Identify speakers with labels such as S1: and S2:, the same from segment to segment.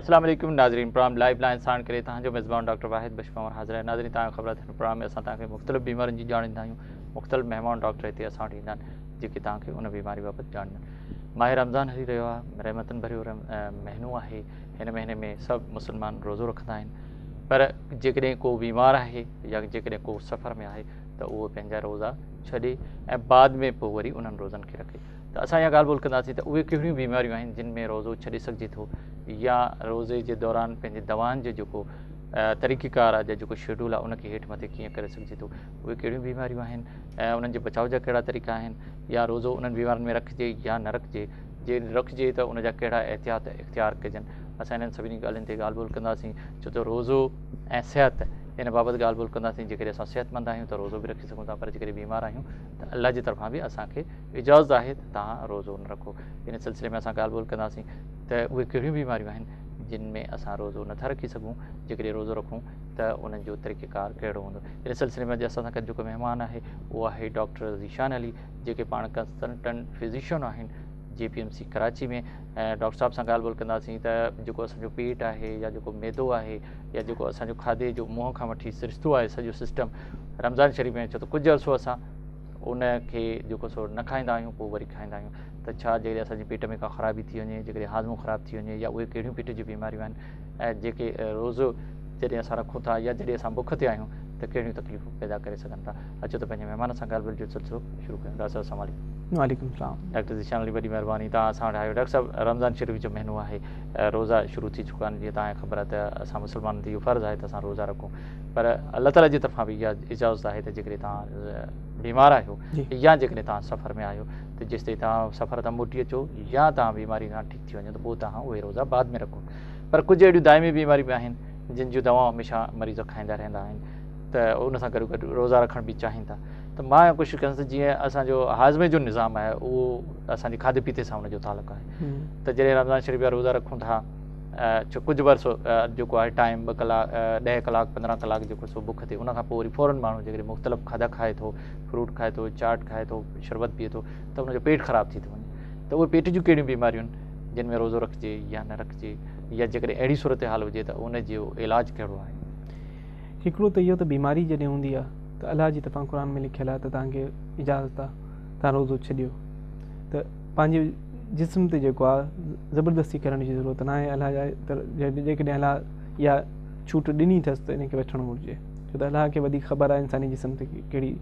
S1: अस्सलाम वालेकुम नाज़रीन, प्रोग्राम लाइव लाइन साण करे तव्हांजो मेज़बान डॉक्टर वाहिद बशपावर हाज़िर आहे। नाज़रीन, तव्हांखे ख़बर थियण प्रोग्राम में असां तव्हांखे मुख़्तलिफ़ बीमारियुनि जी ॼाण ॾींदा आहियूं। मुख़्तलिफ़ महिमान डॉक्टर हिते असां वटि ईंदा आहिनि जेके तव्हांखे उन बीमारी बाबति ॼाण ॾींदा आहिनि। माह रमज़ान हली रहियो आहे, रहमतनि भरियो महीनो आहे। हिन महीने में सभु मुस्लमान रोज़ो रखंदा आहिनि, पर जेकॾहिं को बीमार आहे या जेकॾहिं को सफ़र में आहे त उहो पंहिंजा रोज़ा छॾे ऐं बाद में पोइ वरी उन्हनि रोज़नि खे रखे। त असां इहा ॻाल्हि ॿोल कंदासीं त उहे कहिड़ियूं बीमारियूं आहिनि जिन में रोज़ो छॾे सघिजे थो, या रोज़े जे दौरान पंहिंजे दवाउनि जो जेको तरीक़ेकार आहे, जेको शेड्यूल आहे उनखे हेठि मथे कीअं करे सघिजे थो, उहे कहिड़ियूं बीमारियूं आहिनि ऐं उन्हनि जे बचाव जा कहिड़ा तरीक़ा आहिनि, या रोज़ो उन्हनि बीमारियुनि में रखिजे या न रखिजे, जे रखिजे त उनजा कहिड़ा एहतियात इख़्तियार कजनि। असां इन्हनि सभिनी ॻाल्हियुनि ते ॻाल्हि ॿोल कंदासीं, छो त रोज़ो ऐं सिहत इन बाबति ॻाल्हि ॿोल कंदासीं। जेकॾहिं असां सिहतमंद आहियूं त रोज़ो बि रखी सघूं था, पर जेकॾहिं बीमार आहियूं त अलाह जी तरफ़ां बि असांखे इजाज़त आहे त तव्हां रोज़ो न रखो। इन सिलसिले में असां ॻाल्हि ॿोल कंदासीं त उहे कहिड़ियूं बीमारियूं आहिनि जिन में असां रोज़ो नथा रखी सघूं, जेकॾहिं रोज़ो रखूं त उन्हनि जो तरीक़ेकार कहिड़ो हूंदो। इन सिलसिले में अॼु असां सां गॾु जेको महिमान आहे उहो आहे डॉक्टर ज़ीशान अली, जेके पाण कंसल्टेंट फिज़िशियन आहिनि JPMC कराची में। ऐं डॉक्टर साहिब सां ॻाल्हि ॿोल कंदासीं त जेको असांजो पेट आहे या जेको मैदो आहे या जेको असांजो खाधे जो मुंहं खां वठी सिरिश्तो आहे, सॼो सिस्टम रमज़ान शरीफ़ में छो त कुझु अर्सो असां उनखे जेको सो न खाईंदा आहियूं, पोइ वरी खाईंदा आहियूं, त छा जेकॾहिं असांजे पेट में का ख़राबी थी वञे, जेकॾहिं हाज़मो ख़राबु थी वञे, या उहे कहिड़ियूं पेट जी बीमारियूं आहिनि ऐं जेके रोज़ो जॾहिं असां रखूं था या जॾहिं असां बुख ते आहियूं त कहिड़ियूं तकलीफ़ूं पैदा करे सघनि था। अचो त पंहिंजे महिमान सां ॻाल्हि ॿोल जो सिलसिलो शुरू कयूं। डॉक्टर साहिब अस्सलाम वालेकुम।
S2: वालेकुम सलाम।
S1: डॉक्टर ज़ीशान अली, वॾी महिरबानी तव्हां असां वटि आयो। डॉक्टर साहिबु, रमज़ान शरीफ़ जो महीनो आहे, रोज़ा शुरू थी चुका आहिनि। जीअं तव्हांखे ख़बर आहे त असां मुस्लमाननि ते इहो फ़र्ज़ु आहे त असां रोज़ा रखूं, पर अल्लाह ताला जी तरफ़ां बि इहा इजाज़त आहे त जेकॾहिं तव्हां बीमार आहियो या जेकॾहिं तव्हां सफ़र में आहियो त जेसिताईं तव्हां सफ़र तां मोटी अचो या तव्हां बीमारी खां ठीकु थी वञो त पोइ तव्हां उहे रोज़ा बाद में रखो। पर कुझु अहिड़ियूं दाइमी बीमारियूं बि आहिनि जिन जूं दवाऊं हमेशह मरीज़ खाईंदा रहंदा आहिनि, त उन सां गॾु गॾु रोज़ा रखण बि चाहिनि था। त मां कोशिशि कंदुसि जीअं असांजो हाज़मे जो निज़ाम आहे उहो असांजे खाधे पीते सां हुनजो तालुक़ु आहे, त जॾहिं रमज़ान शरीफ़ जा रोज़ा रखूं था, छो कुझु बरसो जेको आहे टाइम 2 कलाक 10 कलाक 15 कलाक जेको सो बुख थिए, उनखां पोइ वरी फ़ौरन माण्हू जेकॾहिं मुख़्तलिफ़ खाधा खाए थो, फ्रूट खाए थो, चाट खाए थो, शरबत पीए थो, त उनजो पेट ख़राबु थी थो वञे। त उहे पेट जूं कहिड़ियूं बीमारियूं आहिनि जिन में रोज़ो रखिजे या न रखिजे, या जेकॾहिं अहिड़ी सूरत हाल हुजे त उनजो इलाजु कहिड़ो आहे?
S2: हिकिड़ो त इहो त बीमारी जॾहिं हूंदी आहे त अलाह जी तरफ़ां क़ुर में लिखियलु आहे त तव्हांखे इजाज़त आहे तव्हां रोज़ो छॾियो, त पंहिंजे जिस्म ते जेको आहे ज़बरदस्ती करण जी ज़रूरत न आहे। अलाह जा जेकॾहिं अलाह इहा छूट ॾिनी अथसि त इनखे वठणु घुरिजे, छो त अलाह खे वधीक ख़बर आहे इंसानी जिस्म ते कहिड़ी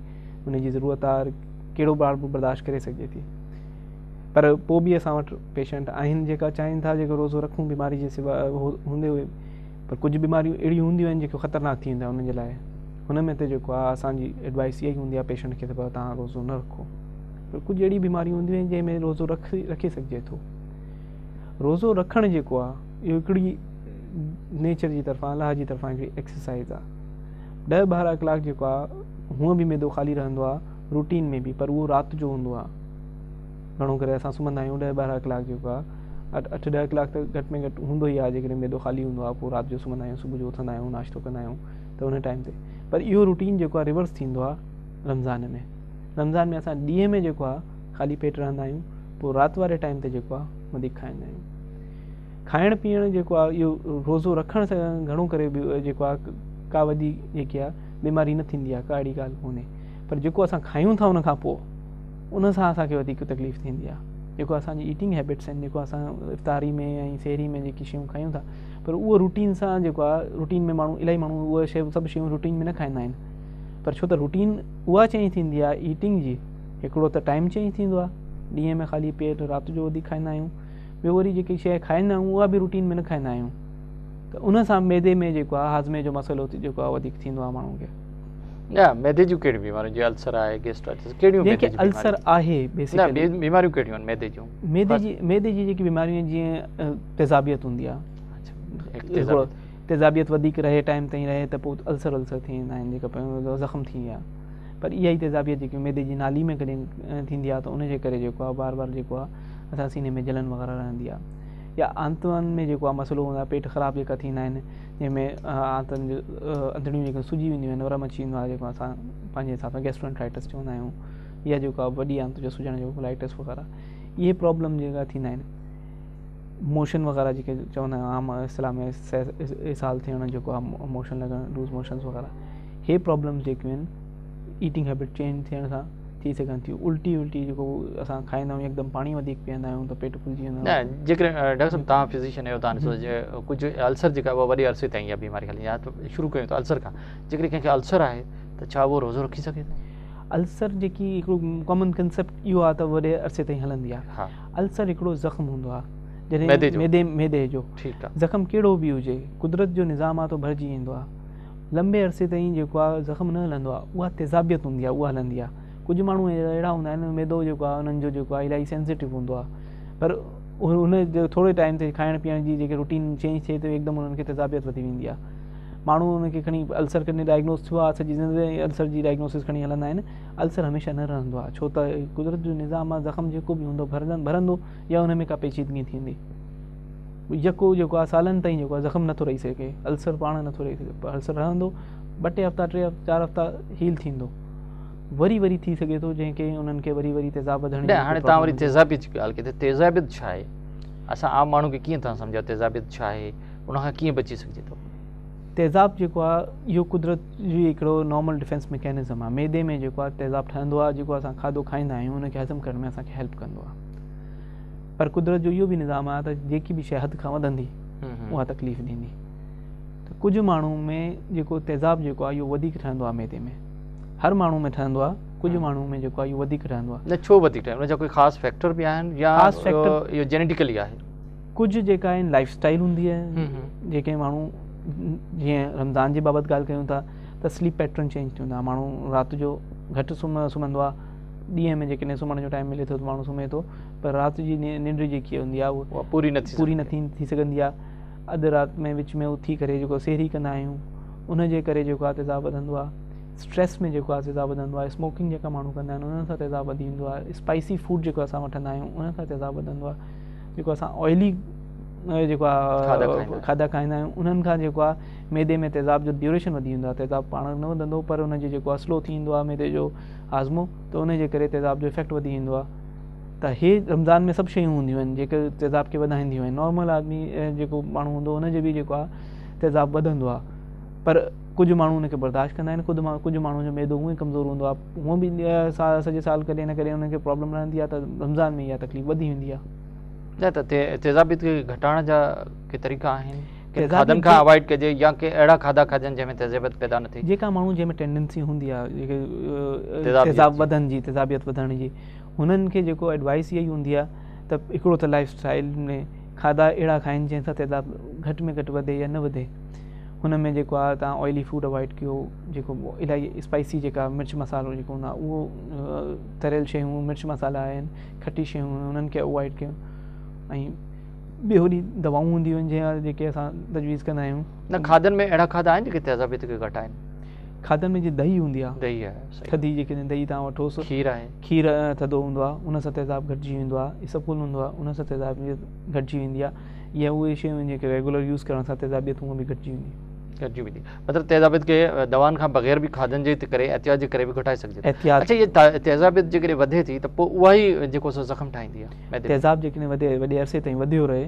S2: उनजी ज़रूरत आहे, कहिड़ो ॿार बि बर्दाश्त करे सघिजे थी। पर पोइ बि असां वटि पेशेंट आहिनि जेका चाहिनि था जेको रोज़ो रखूं बीमारी जे सिवा हूंदे हुए, पर कुझु बीमारियूं अहिड़ियूं हूंदियूं आहिनि जेके ख़तरनाक थी वेंदा उन्हनि जे लाइ। हुन में त जेको आहे असांजी एडवाइस इहा ई हूंदी आहे पेशेंट खे त तव्हां रोज़ो न रखो। पर कुझु अहिड़ी बीमारियूं हूंदियूं आहिनि जंहिंमें रोज़ो रखी सघिजे थो। रोज़ो रखणु जेको आहे इहो हिकिड़ी नेचर जी तरफ़ां अलाह जी तरफ़ां हिकिड़ी एक्सरसाइज़ आहे। 10-12 कलाक जेको आहे हूअं बि मैदो ख़ाली रहंदो आहे रूटीन में बि, पर उहो राति जो हूंदो आहे। घणो करे असां सुम्हंदा आहियूं 10-12 कलाक जेको आहे 8-10 कलाक त घटि में घटि हूंदो ई आहे जेकॾहिं मैदो ख़ाली हूंदो आहे, पोइ राति जो सुम्हंदा आहियूं, सुबुह जो उथंदा आहियूं, नाश्तो कंदा आहियूं त उन टाइम ते। पर इहो रूटीन जेको आहे रिवर्स थींदो आहे रमज़ान में। रमज़ान में असां ॾींहं में जेको आहे ख़ाली पेट रहंदा आहियूं, पोइ राति वारे टाइम ते जेको आहे वधीक खाईंदा आहियूं। खाइणु पीअणु जेको आहे इहो रोज़ो रखण सां घणो करे बि जेको आहे का वॾी जेकी आहे बीमारी न थींदी आहे, का अहिड़ी ॻाल्हि कोन्हे। पर जेको असां खायूं था उन खां पोइ उन सां असांखे वधीक तकलीफ़ थींदी आहे। जेको असांजी ईटिंग हैबिट्स आहिनि, जेको असां इफ़्तारी में ऐं सहरी में जेकी शयूं खायूं था, पर उहो रूटीन सां जेको आहे रूटीन में माण्हू इलाही माण्हू उहे शयूं सभु शयूं रूटीन में न खाईंदा आहिनि। पर छो त रूटीन उहा चेंज थींदी आहे ईटिंग जी, हिकिड़ो त टाइम चेंज थींदो आहे, ॾींहं में ख़ाली पेट, राति जो वधीक खाईंदा आहियूं। ॿियो वरी जेकी शइ खाईंदा आहियूं उहा बि रूटीन में न खाईंदा आहियूं, त उन सां मैदे में जेको आहे हाज़मे जो मसइलो जेको आहे वधीक थींदो आहे माण्हू खे।
S1: मैदे जूं कहिड़ियूं बीमारियूं, जीअं अल्सर आहे, गैस्ट्राइटिस, कहिड़ियूं
S2: अल्सर आहे बेसिकली
S1: बीमारियूं कहिड़ियूं आहिनि मैदे जूं?
S2: मैदे जी जेकी बीमारियूं आहिनि जीअं तेज़ाबियत हूंदी आहे, तेज़ाबियत वधीक रहे टाइम ताईं रहे त पोइ अल्सर थी वेंदा आहिनि, जेका ज़ख़्म थी विया। पर इहा ई तेज़ाबियत जेकी मैदे जी नाली में कॾहिं थींदी आहे त उनजे करे जेको आहे बार बार जेको आहे असां सीने में जलन वग़ैरह रहंदी आहे। या आंतुनि में जेको आहे मसइलो हूंदो आहे, पेट ख़राबु जेका थींदा आहिनि जंहिंमें आंतुनि जो अंदड़ियूं जेके सुजी वेंदियूं आहिनि, नरम अची वेंदो आहे, जेको असां पंहिंजे हिसाब सां गैस्ट्रोएंटराइटिस चवंदा आहियूं, या जेको आहे वॾी आंत जो सुजण जो कोलाइटिस वग़ैरह, इहे प्रॉब्लम जेका थींदा आहिनि। मोशन वग़ैरह जेके चवंदा आहियूं आम इस्लाम में इसाल थियण जेको आहे मोशन लॻण लूज़ मोशन्स वग़ैरह हे प्रॉब्लम्स जेकियूं आहिनि ईटिंग हैबिट चेंज थियण सां थी सघनि थियूं। उल्टी जेको असां खाईंदा आहियूं एकदमि पाणी वधीक पीअंदा आहियूं त पेट फुलिजी वेंदो आहे।
S1: न जेकॾहिं डॉक्टर साहब तव्हां फिज़िशियन आहियो तव्हां ॾिसो कुझु अल्सर जेका उहा वॾे अरसे ताईं इहा बीमारी हली या त शुरू कयूं त अल्सर खां जेकॾहिं कंहिंखे अल्सर आहे त छा उहो रोज़ो रखी सघे थो?
S2: अल्सर जेकी हिकिड़ो कॉमन कंसेप्ट इहो आहे त वॾे अरसे ताईं हलंदी आहे।
S1: हा
S2: अल्सर हिकिड़ो ज़ख़्म हूंदो आहे
S1: मैदे जो।
S2: जॾहिं मैदे जो
S1: ठीकु आहे।
S2: ज़ख़्म कहिड़ो बि हुजे कुदरत जो निज़ाम आहे त भरिजी वेंदो आहे। लंबे अरसे ताईं जेको आहे ज़ख़्म न हलंदो आहे उहा तेज़ाबियत हूंदी आहे, उहा हलंदी आहे। कुझु माण्हू अहिड़ा हूंदा आहिनि मैदो जेको आहे उन्हनि जो जेको आहे इलाही सेंसिटिव हूंदो आहे, पर उन जो थोरे टाइम ते खाइण पीअण जी जेके रूटीन चेंज थिए त एकदमि उन्हनि खे तेज़ाबियत वधी वेंदी आहे। माण्हू उनखे खणी अल्सर कॾहिं डायग्नोस थियो आहे सॼी ज़िंदगी अल्सर जी डायग्नोसिस खणी हलंदा आहिनि। अल्सर हमेशह न रहंदो आहे छो त कुदरत जो निज़ाम आहे ज़ख़्म जेको बि हूंदो भरंदो या उन में का पेचीदगी थींदी। यको जेको आहे सालनि ताईं जेको आहे ज़ख़्म नथो रही सघे, अल्सर पाण नथो रही सघे, अल्सर रहंदो 2 हफ़्ता 3 हफ़्ता 4 हफ़्ता हील थींदो, वरी थी सघे थो जंहिंखे उन्हनि खे वरी तेज़ाब वधण जी।
S1: हाणे तव्हां वरी तेज़ाबियत जी ॻाल्हि कई त तेज़ाबियत छा आहे? असां आम माण्हू खे कीअं था सम्झो तेज़ाबियत छा आहे, उनखां कीअं बची सघिजे थो?
S2: तेज़ाब जेको आहे इहो कुदरत जी हिकिड़ो नॉर्मल डिफेंस मैकेनिज़म आहे। मैदे में जेको आहे तेज़ाब ठहंदो आहे, जेको असां खाधो खाईंदा आहियूं उनखे हज़म करण में असांखे हेल्प कंदो आहे। पर कुदरत जो इहो बि निज़ाम आहे त जेकी बि शइ हद खां वधंदी उहा तकलीफ़ ॾींदी। त कुझु माण्हू में जेको तेज़ाब जेको आहे इहो वधीक ठहंदो आहे मैदे में, हर माण्हू में ठहंदो आहे, कुझु माण्हू में जेको आहे इहो वधीक ठहंदो आहे।
S1: न छो वधीक ठहंदो? उनजा कोई ख़ासि फैक्टर बि आहिनि या इहो जेनेटिकली आहे?
S2: कुझु जेका आहिनि लाइफ स्टाइल हूंदी आहे, जेके माण्हू जीअं रमज़ान जे बाबति ॻाल्हि कयूं था त स्लीप पैटर्न चेंज थी वेंदो आहे। माण्हू राति जो घटि सुम्हंदो आहे, ॾींहं में जेकॾहिं सुम्हण जो टाइम मिले थो त माण्हू सुम्हे थो, पर राति जी निंड जेकी हूंदी आहे उहा पूरी नथी थी सघंदी आहे। अधु राति में विच में उथी करे जेको सेहरी कंदा आहियूं उनजे करे जेको आहे तेज़ाब वधंदो आहे। स्ट्रेस में जेको आहे तेज़ाब वधंदो आहे। स्मोकिंग जेका माण्हू कंदा आहिनि उन्हनि सां तेज़ाब वधी वेंदो आहे। स्पाइसी फूड जेको असां वठंदा आहियूं उन सां तेज़ाब वधंदो आहे। जेको असां ऑयली जेको आहे खाधा खाईंदा आहियूं उन्हनि खां जेको आहे मैदे में तेज़ाब जो ड्यूरेशन वधी वेंदो आहे। तेज़ाब पाण न वधंदो पर उनजो जेको आहे स्लो थींदो आहे मैदे जो हाज़मो, त उनजे करे तेज़ाब जो इफेक्ट वधी वेंदो आहे। त हे रमज़ान में सभु शयूं हूंदियूं आहिनि जेके तेज़ाब खे वधाईंदियूं आहिनि। नॉर्मल आदमी जेको माण्हू हूंदो उनजे बि जेको आहे तेज़ाब वधंदो आहे, पर कुझु माण्हू उनखे बर्दाश्त कंदा आहिनि। कुझु माण्हू जो मैदो हूअं ई कमज़ोर हूंदो आहे, हूअं बि सॼे साल कॾहिं न कॾहिं उनखे प्रॉब्लम रहंदी आहे, त रमज़ान में इहा तकलीफ़ वधी वेंदी आहे।
S1: न त तेज़ाबियत खे घटाइण जा के तरीक़ा आहिनि? खाधनि खां अवॉइड कजे या के अहिड़ा खाधा खाजनि जंहिंमें तेज़ाबियत पैदा न थिए? जेका
S2: माण्हू जंहिंमें टेंडेंसी हूंदी आहे जेके तेज़ाब वधण जी, तेज़ाबियत वधण जी, हुननि खे जेको एडवाइस इहा ई हूंदी आहे त हिकिड़ो त लाइफ स्टाइल में खाधा अहिड़ा खाइनि जंहिंसां तेज़ाब घटि में घटि वधे या न वधे। हुन में जेको आहे तव्हां ऑयली फूड अवॉइड कयो, जेको इलाही स्पाइसी जेका मिर्च मसालो जेको हूंदो आहे उहो तरियल शयूं मिर्च मसाला आहिनि, खटी शयूं उन्हनि खे अवॉइड कयो। ऐं ॿियो ॾींहुं दवाऊं हूंदियूं आहिनि जंहिं जेके असां तजवीज़ कंदा आहियूं।
S1: न खाधनि में अहिड़ा खाधा आहिनि जेके तेज़ाबियत खे घटाइनि?
S2: खाधनि में जीअं दही हूंदी आहे,
S1: दही आहे
S2: थधी जेके दही तव्हां वठोसि, खीर थधो हूंदो आहे उन सां तेज़ाब घटिजी वेंदो आहे, इसबगोल हूंदो आहे उन सां तेज़ाबियत घटिजी वेंदी आहे। या उहे शयूं जेके रेगुलर यूज़ करण सां तेज़ाबियत हूअं बि घटिजी वेंदी मतिलबु तेज़ाबियत खे दवाउनि खां बग़ैर बि खाधनि जे करे एहतियात जे करे बि घटाए सघिजे? अच्छा, इहे तेज़ाबियत जेकॾहिं वधे थी त पोइ उहा ई जेको सो ज़ख़्म ठाहींदी आहे? तेज़ाब जेकॾहिं वॾे अरसे ताईं वधियो रहे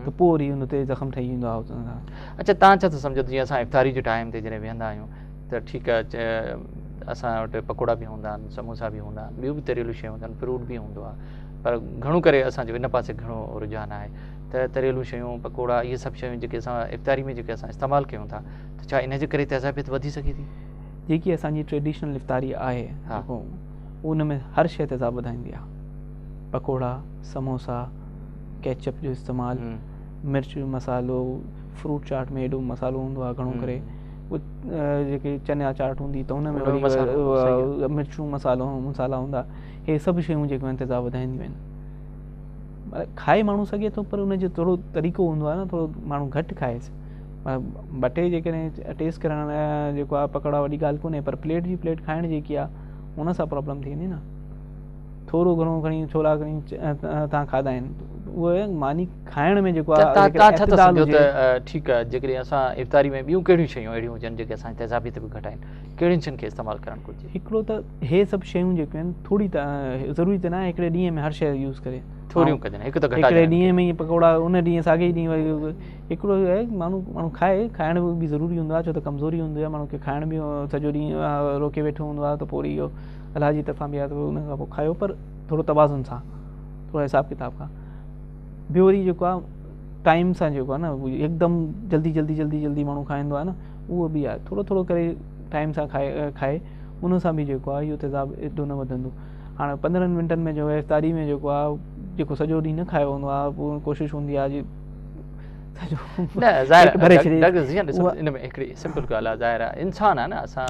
S2: त पोइ वरी हुन ते ज़ख़्म ठही वेंदो आहे।
S1: अच्छा, तव्हां छा था सम्झो जीअं असां इफ़्तारी जे टाइम ते जॾहिं वेहंदा आहियूं त ठीकु आहे असां वटि पकोड़ा बि हूंदा आहिनि, समोसा बि हूंदा आहिनि, ॿियूं बि तरियलूं शयूं हूंदा आहिनि, फ्रूट बि हूंदो आहे, पर घणो करे असांजो इन पासे घणो रुझान आहे त तरियलूं शयूं पकोड़ा इहे सभु शयूं जेके असां इफ़्तारी में जेके असां इस्तेमालु कयूं था त छा इन जे करे तेज़ाबियत वधी सघे थी?
S2: जेकी असांजी ट्रेडिशनल इफ़्तारी आहे उन में हर शइ तेज़ाब वधाईंदी आहे। पकोड़ा, समोसा, केचप जो इस्तेमालु, मिर्च मसालो, फ्रूट चाट में एॾो मसालो हूंदो आहे घणो करे, जेके चना चाट हूंदी त हुन में वरी मिर्चूं मसाला हूंदा, हे सभु शयूं जेके आहिनि तेज़ाब वधाईंदियूं आहिनि। खाए माण्हू सघे थो पर उनजो थोरो तरीक़ो हूंदो आहे न, थोरो माण्हू घटि खाएसि। 2 जेकॾहिं टेस्ट करण लाइ जेको आहे पकोड़ा वॾी ॻाल्हि कोन्हे, पर प्लेट खाइण जेकी आहे उन सां प्रॉब्लम थी वेंदी न। थोरो घणो खणी छोला खणी तव्हां खाधा आहिनि, उहो मानी खाइण में जेको
S1: तव्हां
S2: आहे
S1: छा था सम्झो त ठीकु आहे जेकॾहिं असां इफ़्तारी में ॿियूं कहिड़ियूं शयूं अहिड़ियूं हुजनि जेके असांजी तेज़ाबीत बि घटाइनि, कहिड़ियुनि शयुनि खे इस्तेमालु करणु घुरिजे?
S2: हिकिड़ो त हे सभु शयूं जेके आहिनि थोरी त ज़रूरी त न आहे हिकिड़े ॾींहं में हर शइ यूज़ करे,
S1: थोरियूं कजनि, हिकु त
S2: हिकिड़े
S1: घटाइजनि।
S2: ॾींहं में ई पकोड़ा, उन ॾींहुं साॻे ई ॾींहुं वरी हिकिड़ो आहे माण्हू खाए, खाइण बि ज़रूरी हूंदो आहे, छो त कमज़ोरी हूंदी आहे माण्हू खे, खाइण बि सॼो ॾींहुं रोके वेठो हूंदो आहे, त पोइ इहो अलाह जी तरफ़ां बि आहे त उन खां पोइ खायो, पर थोरो तवाज़ुन सां, थोरो हिसाब किताब खां। ॿियो वरी जेको आहे टाइम सां जेको आहे न हिकदमि जल्दी माण्हू खाईंदो आहे न, उहो बि आहे, थोरो थोरो करे टाइम सां खाए उन सां बि जेको आहे इहो तेज़ाब एॾो न वधंदो। हाणे 15 मिंटनि में जो आहे इफ़्तारी में जेको आहे जेको सॼो ॾींहुं न खायो हूंदो आहे, पोइ कोशिशि हूंदी आहे
S1: न ज़ाहिर इन में हिकिड़ी सिंपल ॻाल्हि आहे, ज़ाहिर आहे इंसान आहे न, असां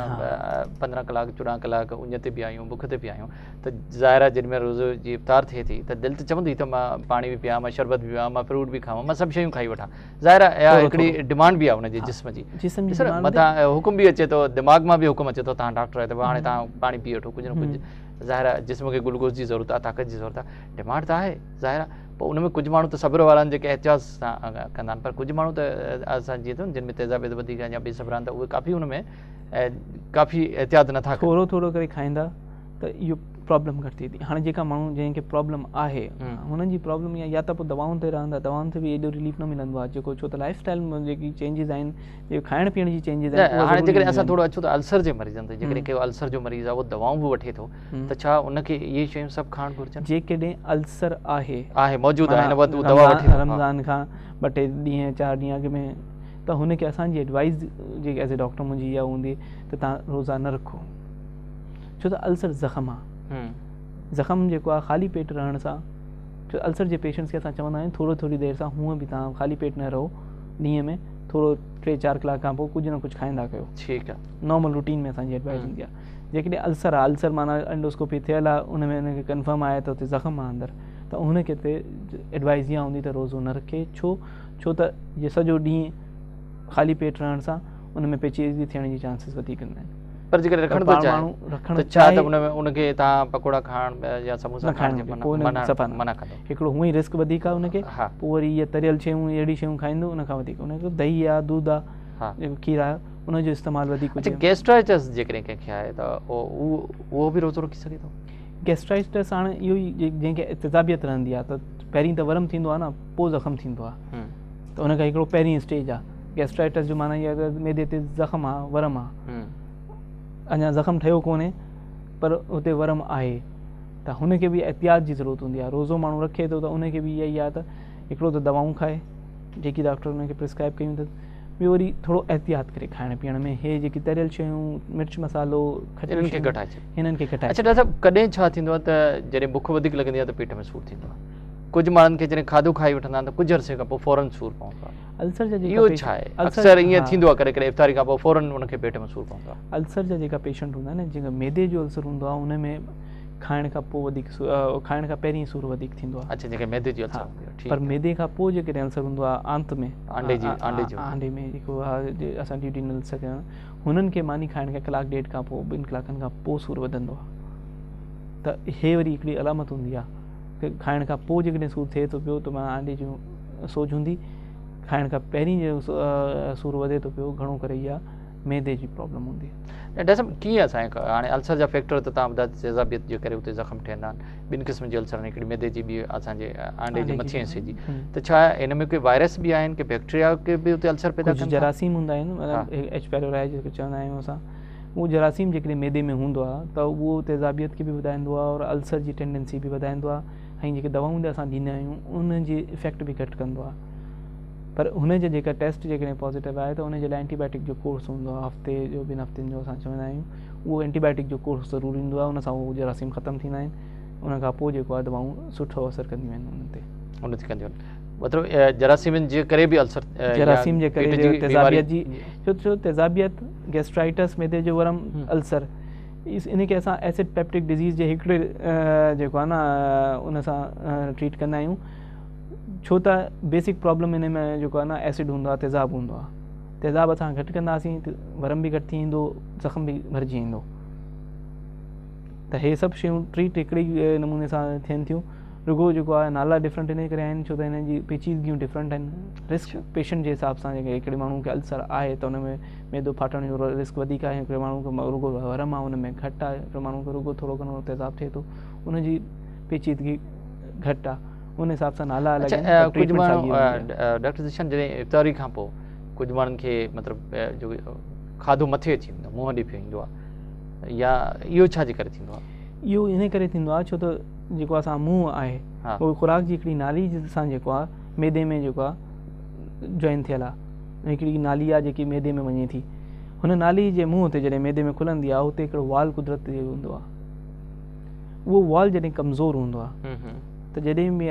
S1: 15 कलाक 14 कलाक उन ते बि आहियूं, बुख ते बि आहियूं, त ज़ाहिर आहे जेॾी महिल रोज़ जी इफ़्तार थिए थी त दिलि त चवंदी त मां पाणी बि पियां, मां शरबत बि पियां, मां फ्रूट बि खावां, मां सभु शयूं खाई वठां, ज़ाहिर आहे इहा हिकिड़ी डिमांड बि आहे हुनजे जिस्म जी। मथां हुकुम बि अचे थो, दिमाग़ मां बि हुकुम अचे थो, तव्हां डॉक्टर आहियो त हाणे तव्हां पाणी पी वठो, कुझु न कुझु ज़ाहिर आहे जिस्म खे ग्लूकोज़ जी ज़रूरत आहे, ताक़त जी ज़रूरत आहे, डिमांड त आहे ज़ाहिर आहे। पोइ उन में कुझु माण्हू त सब्र वारा आहिनि जेके एहतियात सां कंदा आहिनि, पर कुझु माण्हू त असां जीअं थो जिन में तेज़ाबियत वधीक या ॿिए सब्र आहिनि त उहे काफ़ी हुन में काफ़ी एहतियात नथा कनि,
S2: थोरो थोरो करे खाईंदा त इहो प्रॉब्लम घटि थी। हाणे जेका माण्हू जंहिंखे प्रॉब्लम आहे हुननि जी प्रॉब्लम या त पोइ दवाउनि ते रहंदा, दवाउनि ते बि एॾो रिलीफ न मिलंदो आहे जेको, छो त लाइफ स्टाइल में जेकी चेंजिस आहिनि, जेके खाइण पीअण जी चेंजिस आहिनि।
S1: हाणे जेकॾहिं असां थोरो अचूं त अल्सर जे मरीज़नि ते, जेकॾहिं को अल्सर जो मरीज़ आहे उहो दवाऊं बि वठे थो, त छा उनखे इहे शयूं सभु खाइणु घुरिजनि?
S2: जेकॾहिं अल्सर आहे
S1: मौजूदु आहे, दवा वठे थो
S2: रमज़ान खां 2-3 ॾींहं 4 ॾींहं अॻु में, त हुनखे असांजी एडवाइस जेकी एज़ ए डॉक्टर मुंहिंजी इहा हूंदी त तव्हां रोज़ा न रखो, छो त अल्सर ज़ख़म आहे, ज़ख़म जेको आहे ख़ाली पेट रहण सां, छो अल्सर जे पेशेंट्स खे असां चवंदा आहियूं थोरी देरि सां हूअं बि तव्हां ख़ाली पेट न रहो, ॾींहं में थोरो 3-4 कलाक खां पोइ कुझु न कुझु खाईंदा कयो, ठीकु आहे, नॉर्मल रूटीन में असांजी एडवाइस हूंदी आहे। जेकॾहिं अल्सर आहे, अल्सर माना एंडोस्कोपी थियल आहे, उन में हुनखे कंफर्म आहे त हुते ज़ख़म आहे अंदरि, त हुनखे ते एडवाइस इहा हूंदी त रोज़ो न रखे, छो त इहे सॼो ॾींहुं ख़ाली पेट रहण सां उन में पेचीदगी थियण जी चांसिस वधीक हूंदा आहिनि।
S1: पर जेकॾहिं रखण थो चाहे त छा त उन में उनखे तव्हां पकोड़ा खाइण या समोसा खाइण मना कंदो?
S2: हिकिड़ो हूअं ई रिस्क वधीक आहे उनखे, पोइ वरी इहे तरियल शयूं अहिड़ी शयूं खाईंदो, उन खां वधीक उनखे दही आहे, दूध आहे, खीर आहे, उनजो इस्तेमालु वधीक हुजे।
S1: गैस्ट्राइटिस जेकॾहिं कंहिंखे आहे त उहो बि रोज़ो रखी सघे थो?
S2: गैस्ट्राइटिस हाणे इहो ई जंहिंखे तेज़ाबियत रहंदी आहे त पहिरीं त वरम थींदो आहे न, पोइ ज़ख़म थींदो आहे, त उनखां हिकिड़ो पहिरीं स्टेज आहे। गैस्ट्राइटिस जो माना इहा अगरि मैदे ते ज़ख़म आहे, वरम आहे, अञा ज़ख़म ठहियो कोन्हे पर उते वरम आहे, त हुनखे बि एहतियात जी ज़रूरत हूंदी आहे। रोज़ो माण्हू रखे थो त उनखे बि इहा ई आहे त हिकिड़ो त दवाऊं खाए जेकी डॉक्टर उनखे प्रिस्क्राइब कयूं अथसि, ॿियो वरी थोरो एहतियात करे खाइण पीअण में, हे जेकी तरियल शयूं, मिर्च मसालो,
S1: हिननि खे घटाए।
S2: अच्छा
S1: डॉक्टर साहब, कॾहिं छा थींदो आहे त जॾहिं बुख वधीक लॻंदी आहे त पेट में सूरु थींदो आहे? कुझु माण्हुनि खे जॾहिं खाधो खाई वठंदा आहिनि त कुझु अरसे खां पोइ फ़ौरन सूरु पवंदो आहे,
S2: अल्सर जा
S1: इहो छा आहे? अक्सर ईअं थींदो आहे, कॾहिं इफ़्तारी खां पोइ फ़ौरन उनखे पेट में सूरु पवंदो आहे।
S2: अल्सर जा जेका पेशेंट हूंदा आहिनि, जेका मैदे जो अल्सर हूंदो आहे, उन में खाइण खां पोइ वधीक खाइण खां पहिरीं सूरु वधीक थींदो आहे।
S1: अच्छा, जेके मैदे जी अल्सर हूंदी आहे,
S2: पर मैदे खां पोइ जेकॾहिं अल्सर हूंदो आहे आंत में, आंडे में जेको आहे असां ड्यूटीनल अल्सर चवंदा आहियूं, हुननि खे मानी खाइण खां 1-1.5 कलाक खां पोइ 2 कलाकनि खां पोइ सूरु वधंदो आहे, त हे वरी हिकिड़ी अलामत हूंदी आहे कि खाइण खां पोइ जेकॾहिं सूरु थिए थो पियो त माना आंडे जूं सोज हूंदी, खाइण खां पहिरीं जो सूरु वधे थो पियो, घणो करे इहा मैदे जी प्रॉब्लम हूंदी आहे।
S1: डॉक्टर साहब, कीअं असांखे हाणे अल्सर जा फैक्टर त तव्हां ॿुधायो तेज़ाबियत जे करे उते ज़ख़म ठहंदा आहिनि, 2 क़िस्म जी अल्सर आहिनि, हिकिड़ी मैदे जी, ॿी असांजे आंडे जे मथे हिसे जी, त छा हिन में कोई वायरस बि आहिनि कि बैक्टीरिया के बि उते अल्सर पैदा कनि?
S2: जरासीम हूंदा आहिनि, मतिलबु H. pylori जेको चवंदा आहियूं असां, उहो जरासीम जेकॾहिं मैदे में हूंदो आहे त उहो तेज़ाबियत खे बि वधाईंदो आहे और अल्सर जी टेंडेंसी बि वधाईंदो आहे, ऐं जेके दवाऊं असां ॾींदा आहियूं उन जी इफेक्ट बि घटि कंदो आहे। पर हुनजा जेका टेस्ट जेकॾहिं पॉज़िटिव आहे त उनजे लाइ एंटीबायोटिक जो कोर्स हूंदो आहे, हफ़्ते जो 2 हफ़्तनि जो असां चवंदा आहियूं, उहो एंटीबायोटिक जो कोर्स ज़रूरी हूंदो आहे, उन सां उहो जरासीम ख़तमु थींदा आहिनि, उन खां पोइ जेको आहे दवाऊं सुठो असरु कंदियूं आहिनि उन ते कंदियूं आहिनि। मतिलबु जरासीमनि जे करे बि अल्सर, जरासीम जे करे तेज़ाबियत जी, छो तेज़ाबियत, गैस्ट्राइटिस, मैदे जो वरम, अल्सर, इनखे असां एसिड पेप्टिक डिज़ीज़ जे हिकिड़े जेको आहे न उन सां ट्रीट कंदा आहियूं, छो त बेसिक प्रॉब्लम इन में जेको आहे न एसिड हूंदो आहे, तेज़ाब हूंदो आहे, तेज़ाब असां घटि कंदासीं त वरम बि घटि थी ईंदो, ज़ख़म बि भरिजी ईंदो, त हे सभु शयूं ट्रीट हिकिड़े नमूने सां थियनि थियूं। रुगो जेको आहे नाला डिफरेंट इन करे आहिनि छो त हिन जी पेचीदगियूं डिफरेंट आहिनि। रिस्क पेशेंट जे हिसाब सां जेके हिकिड़े माण्हू खे अल्सर आहे त हुन में मैदो फाटण जो रिस्क वधीक आहे, हिकिड़े माण्हू खे रुगो वरम आहे हुन में घटि आहे, हिकिड़े माण्हू खे रुगो थोरो घणो तेज़ाब थिए थो उनजी पेचीदगी घटि आहे, उन हिसाब सां नाला अलॻि आहिनि।
S1: कुझु माण्हू डॉक्टर ज़ीशान जॾहिं इफ़्तारी खां पोइ कुझु माण्हुनि खे मतिलबु जो खाधो मथे अची वेंदो आहे, मुंहुं ॾे पियो ईंदो आहे, या इहो छाजे करे थींदो आहे?
S2: इहो इन करे थींदो आहे छो त जेको असां मुंहुं आहे उहो खुराक जी हिकिड़ी नाली सां जेको आहे मैदे में जेको आहे जॉइन थियल आहे, हिकिड़ी नाली आहे जेकी मैदे में वञे थी, हुन नाली जे मुंहं ते जॾहिं मैदे में खुलंदी आहे हुते हिकिड़ो वाल कुदरत जो हूंदो आहे, उहो वाल जॾहिं कमज़ोर हूंदो आहे त जॾहिं बि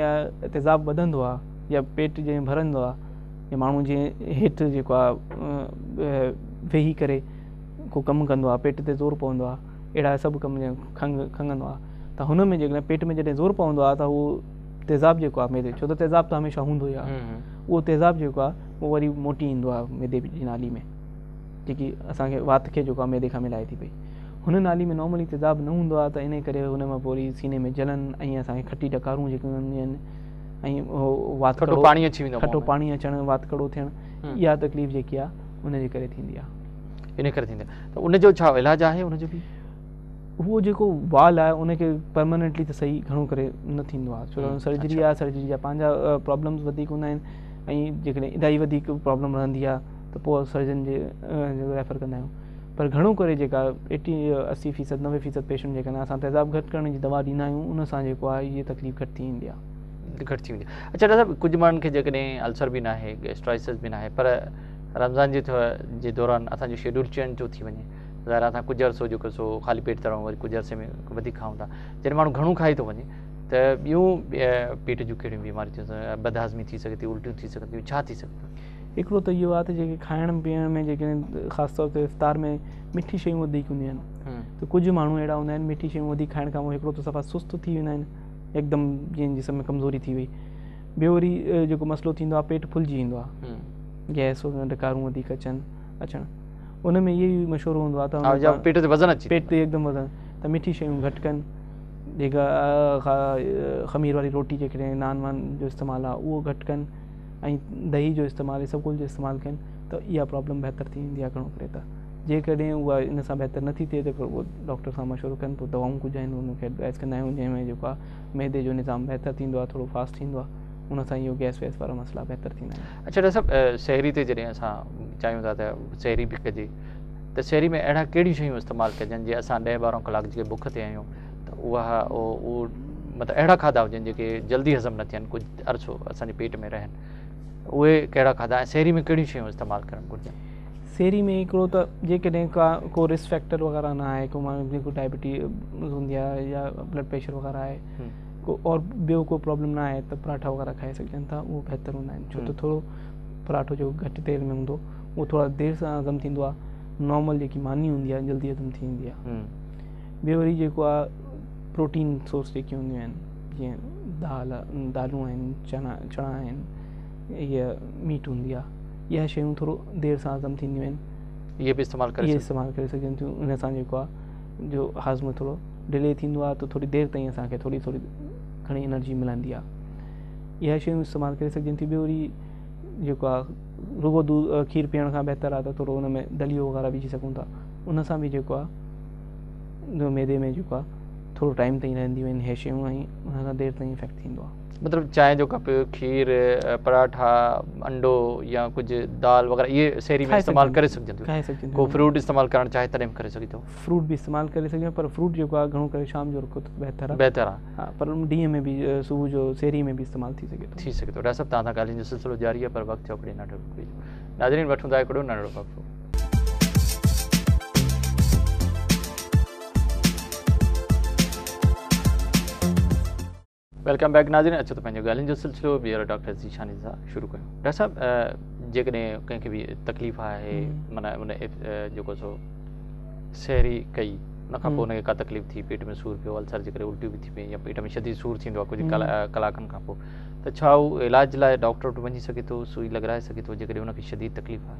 S2: तेज़ाब वधंदो आहे या पेट जॾहिं भरंदो आहे या माण्हू जीअं हेठि जेको आहे वेही करे को कमु कंदो आहे पेट ते ज़ोर पवंदो आहे, अहिड़ा सभु कम खंघंदो आहे त हुन में जेकॾहिं पेट में जॾहिं ज़ोर पवंदो आहे त उहो तेज़ाब जेको आहे मैदे, छो त तेज़ाब त हमेशह हूंदो ई आहे, उहो तेज़ाब जेको आहे उहो वरी मोटी ईंदो आहे मैदे जी नाली में जेकी असांखे वात खे जेको आहे मैदे खां मिलाए थी पई। हुन नाली में नॉर्मली तेज़ाब न हूंदो आहे त इन करे हुन मां पोइ वरी सीने में जलन ऐं असांखे खटी डकारूं जेके हूंदियूं आहिनि ऐं उहो वात
S1: खटो पाणी अची वेंदो,
S2: खटो पाणी अचणु, वात कड़ो थियणु, इहा तकलीफ़ जेकी आहे उनजे करे थींदी आहे।
S1: इन करे थींदी आहे त उनजो छा इलाजु आहे उनजो बि?
S2: उहो जेको वाल आहे उनखे परमानेंटली त सही घणो करे न थींदो आहे छो त सर्जरी आहे, सर्जरी जा पंहिंजा प्रॉब्लम्स वधीक हूंदा आहिनि ऐं जेकॾहिं इलाही वधीक प्रॉब्लम रहंदी आहे त पोइ सर्जन जे रेफर कंदा आहियूं, पर घणो करे जेका 80% 90% पेशेंट जेका असां तेज़ाब घटि करण जी दवा ॾींदा आहियूं उन सां जेको आहे इहा तकलीफ़ घटि थी वेंदी आहे,
S1: घटि थी वेंदी आहे। अच्छा डॉक्टर साहब कुझु माण्हुनि खे जेकॾहिं अल्सर बि न आहे, गैस्ट्राइसिस बि न आहे, पर रमज़ान जे दौरान असांजो शेड्यूल चेंज थो थी वञे, ज़ाहिर असां कुझु अर्सो जेको सो ख़ाली पेट तरूं वरी कुझु अर्से में वधीक खाऊं था, जॾहिं माण्हू घणो खाई थो वञे त ॿियूं पेट जूं कहिड़ियूं बीमारियूं थी सघनि, बदहाज़मी थी सघे थी, उल्टियूं थी सघनि थियूं, छा थी सघे?
S2: हिकिड़ो त इहो आहे त जेके खाइण पीअण में जेके ख़ासि तौर ते इफ़्तार में मिठी शयूं वधीक हूंदियूं आहिनि त कुझु माण्हू अहिड़ा हूंदा आहिनि मिठी शयूं वधीक खाइण खां पोइ हिकिड़ो त सफ़ा सुस्त थी वेंदा आहिनि एकदमि जीअं जिस्म में कमज़ोरी थी वई, ॿियो वरी जेको मसइलो थींदो आहे पेट फुलिजी ईंदो आहे, गैस डकारूं वधीक अचणु उन में इहो ई मशहूरु हूंदो आहे त
S1: पेट ते वज़न अचे,
S2: पेट ते एकदमि वज़न, त मिठी शयूं घटि कनि, जेका ख़मीर वारी रोटी जेकॾहिं नान वान जो इस्तेमालु आहे उहो घटि कनि ऐं दही जो इस्तेमालु इसबगोल जो इस्तेमालु कनि त इहा प्रॉब्लम बहितर थी वेंदी आहे घणो करे त। जेकॾहिं उहा इन सां बहितर नथी थिए त उहो डॉक्टर सां मशवरो कनि, पोइ दवाऊं कुझु आहिनि उनखे एडवाइस कंदा आहियूं जंहिंमें जेको आहे मैदे जो निज़ाम बहितर थींदो आहे, थोरो फास्ट थींदो आहे, उन सां इहो गैस वैस वारा मसइला बहितर थींदा आहिनि।
S1: अच्छा डॉक्टर साहब शहरी ते जॾहिं असां चाहियूं था त शहरी बि कजे त शहरी में अहिड़ा कहिड़ियूं शयूं इस्तेमालु कजनि जीअं असां 10-12 कलाक जेके बुख ते आहियूं त उहो मतिलबु अहिड़ा खाधा हुजनि जेके जल्दी हज़म न थियनि, कुझु अर्सो असांजे पेट में रहनि, उहे कहिड़ा खाधा ऐं शहरी में कहिड़ियूं शयूं इस्तेमालु करणु घुरिजनि?
S2: शहरी में हिकिड़ो त जेकॾहिं को रिस्क फैक्टर वग़ैरह न आहे, को माण्हू जेको डायबिटीज़ हूंदी आहे या ब्लड प्रेशर वग़ैरह आहे को और ॿियो को प्रॉब्लम न आहे त पराठा वग़ैरह खाई सघजनि था, उहो बहितर हूंदा आहिनि छो त थोरो पराठो जो घटि तेल में हूंदो उहो थोरा देरि सां हज़म थींदो आहे, नॉर्मल जेकी मानी हूंदी आहे जल्दी हज़म थी वेंदी आहे। ॿियो वरी जेको आहे प्रोटीन सोर्स जेके हूंदियूं आहिनि जीअं दालूं आहिनि, चणा आहिनि, इहा मीट हूंदी आहे, इहा शयूं थोरो देरि सां हज़म थींदियूं आहिनि,
S1: इहे बि इस्तेमालु
S2: करे सघजनि थियूं, इन सां जेको आहे जो हाज़मो थोरो डिले थींदो आहे त थोरी देरि ताईं असांखे थोरी घणी एनर्जी मिलंदी आहे, इहा शयूं इस्तेमालु करे सघजनि थियूं। ॿियो वरी जेको आहे रुगो दूध खीर पीअण खां बहितर आहे त थोरो हुन में दलियो वग़ैरह विझी सघूं था, उन सां बि जेको आहे मैदे में जेको आहे थोरो टाइम ताईं रहंदियूं आहिनि इहे शयूं ऐं उन खां देरि ताईं इफेक्ट थींदो आहे। मतिलबु
S1: चांहि जो कप, खीर, पराठा, अंडो या कुझु दाल वग़ैरह इहे शहरी में इस्तेमालु करे सघजनि थियूं, को फ्रूट इस्तेमालु करणु चाहे तॾहिं बि करे सघे थो,
S2: फ्रूट बि इस्तेमालु करे सघे, पर फ्रूट जेको आहे घणो करे शाम जो रखो त बहितर आहे, हा, पर ॾींहं में बि सुबुह जो शहरी में बि इस्तेमालु थी सघे थो।
S1: डॉक्टर साहब तव्हां सां ॻाल्हाइण जो सिलसिलो जारी आहे पर वक़्तु थियो पड़े नंढो नाज़रीन वठूं था हिकिड़ो नंढिड़ो वक़्फ़ो। वेलकम बैक नाज़रीन, अचो त पंहिंजो ॻाल्हाइण जो सिलसिलो ॿीहर डॉक्टर ज़ीशानी सां शुरू कयूं। डॉक्टर साहब जेकॾहिं कंहिंखे बि तकलीफ़ आहे माना उन जेको सो शहरी कई उन खां पोइ उनखे का तकलीफ़ थी, पेट में सूरु पियो, अल्सर जे करे उल्टियूं बि थी पई या पेट में शदीद सूरु थींदो आहे कुझु कलाकनि खां पोइ, त छा उहो इलाज लाइ डॉक्टर वटि वञी सघे थो, सुई लॻाराए सघे थो जेकॾहिं उनखे शदीद तकलीफ़ आहे?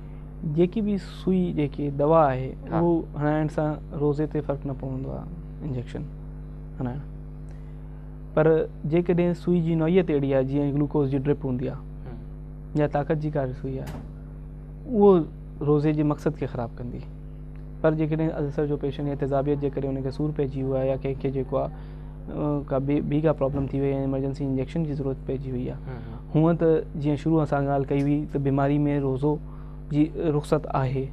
S2: जेकी बि सुई जेकी दवा आहे उहो हणाइण सां रोज़े ते फ़र्क़ु न पवंदो आहे, इंजेक्शन हणाइण पर जेकॾहिं सुई जी नोइयत अहिड़ी आहे जीअं ग्लूकोज़ जी ड्रिप हूंदी आहे या ताक़त जी का सुई आहे, उहो रोज़े जे मक़सद खे ख़राबु कंदी। पर जेकॾहिं अल्सर जो पेशेंट या तेज़ाबियत जे करे उनखे सूरु पइजी वियो आहे या कंहिंखे जेको आहे का ॿी का प्रॉब्लम थी वई आहे, इमरजेंसी इंजेक्शन जी ज़रूरत पइजी वई आहे, हूअं त जीअं शुरू असां ॻाल्हि कई हुई त बीमारी में रोज़ो जी रुख़्सत आहे